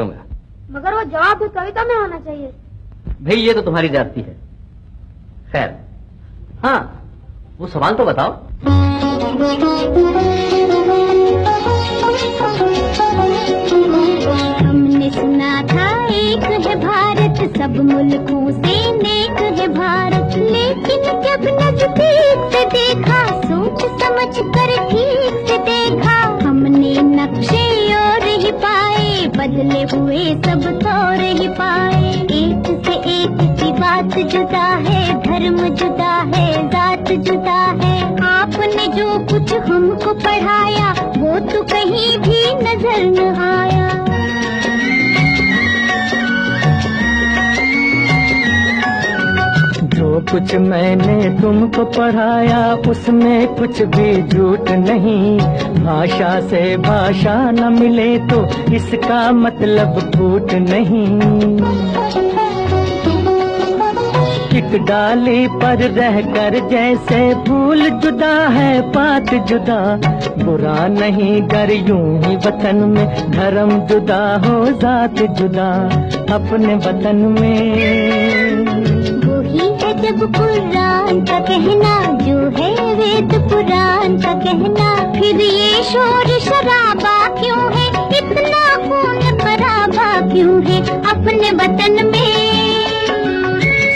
मगर वो जवाब भी कविता में होना चाहिए। भाई ये तो तुम्हारी ज्यादती है। खैर, हाँ वो सवाल तो बताओ। हमने सुना था एक है भारत, सब मुल्कों से नेक है भारत, लेकिन जब नजदीक से देखा, सोच समझ कर ठीक से देखा, हमने नक्शे और ही पाए, बदले हुए सब तौर ही पाए। एक से एक की बात जुदा है, धर्म जुदा है, जात जुदा है। आपने जो कुछ हमको पढ़ाया, वो तो कहीं भी नजर न आया। जो कुछ मैंने तुमको पढ़ाया, उसमें कुछ भी झूठ नहीं। भाषा से भाषा न मिले तो इसका मतलब फूट नहीं। एक डाली पर रहकर जैसे फूल जुदा है, पात जुदा, बुरा नहीं गर यूं ही वतन में धर्म जुदा हो, जात जुदा अपने वतन में। वही है जब कुरान का कहना, जो है वेद पुराण का कहना, फिर ये शोर शराबा क्यों है, इतना खून खराबा क्यों है अपने वतन में।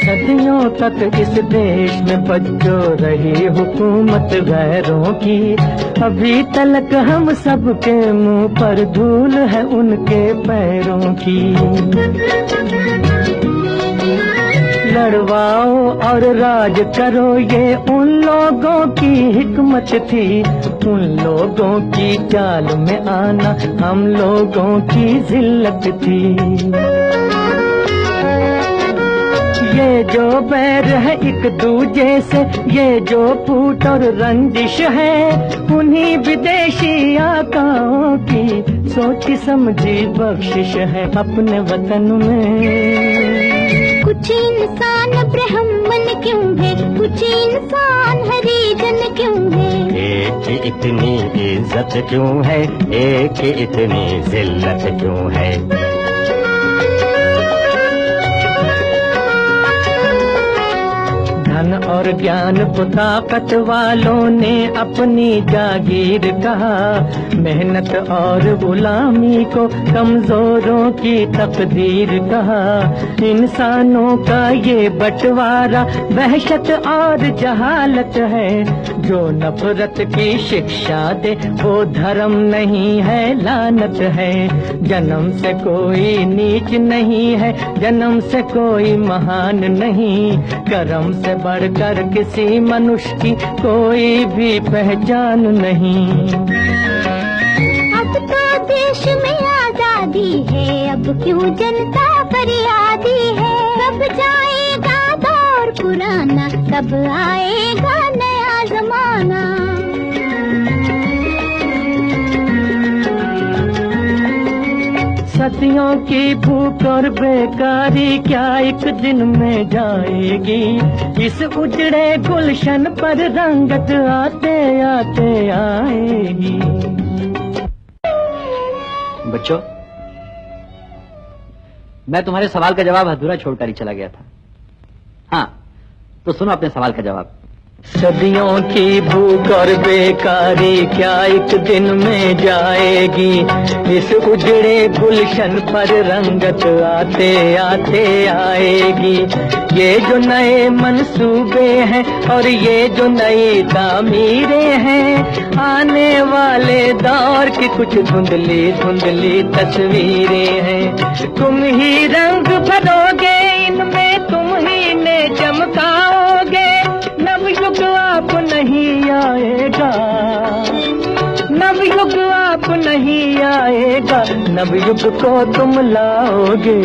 सदियों तक इस देश में बच्चों रही हुकूमत गैरों की, अभी तलक हम सबके मुंह पर धूल है उनके पैरों की। लड़वाओ और राज करो, ये उन लोगों की हिकमत थी, उन लोगों की चाल में आना हम लोगों की जिल्लत थी। ये जो बैर है एक दूजे से, ये जो फूट और रंजिश है, उन्हीं विदेशी आकाओं की सोची समझी बख्शिश है अपने वतन में। कुछ इंसान ब्राह्मण क्यों है, कुछ इंसान हरिजन क्यों है, एक इतनी इज्जत क्यों है, एक इतनी जिल्लत क्यों है। धन और ज्ञान को ताकत वालों ने अपनी जागीर कहा, मेहनत और गुलामी को कमजोरों की तकदीर कहा। इंसानों का ये बंटवारा वहशत और जहालत है, जो नफरत की शिक्षा दे वो धर्म नहीं है, लानत है। जन्म से कोई नीच नहीं है, जन्म से कोई महान नहीं, कर्म से बढ़कर किसी मनुष्य की कोई भी पहचान नहीं। अब तो देश में आजादी है, अब क्यों जनता फरियादी है। कब जाएगा दौर पुराना, कब आएगा नया जमाना। सदियों की भूख और बेकारी क्या एक दिन में जाएगी, इस उजड़े गुलशन पर रंगत आते आते आएगी। बच्चों, मैं तुम्हारे सवाल का जवाब अधूरा छोड़कर ही चला गया था। हाँ, तो सुनो अपने सवाल का जवाब। सदियों की भूख और बेकारी क्या एक दिन में जाएगी, इस उजड़े गुलशन पर रंगत आते आते आएगी। ये जो नए मंसूबे हैं और ये जो नई तामीरें हैं, आने वाले दौर की कुछ धुंधली धुंधली तस्वीरें हैं। तुम ही रंग भरोगे इनमें, तुम ही ने चमकाओगे। नवयुग आप नहीं आएगा, नवयुग आप नहीं आएगा, नवयुग को तुम लाओगे।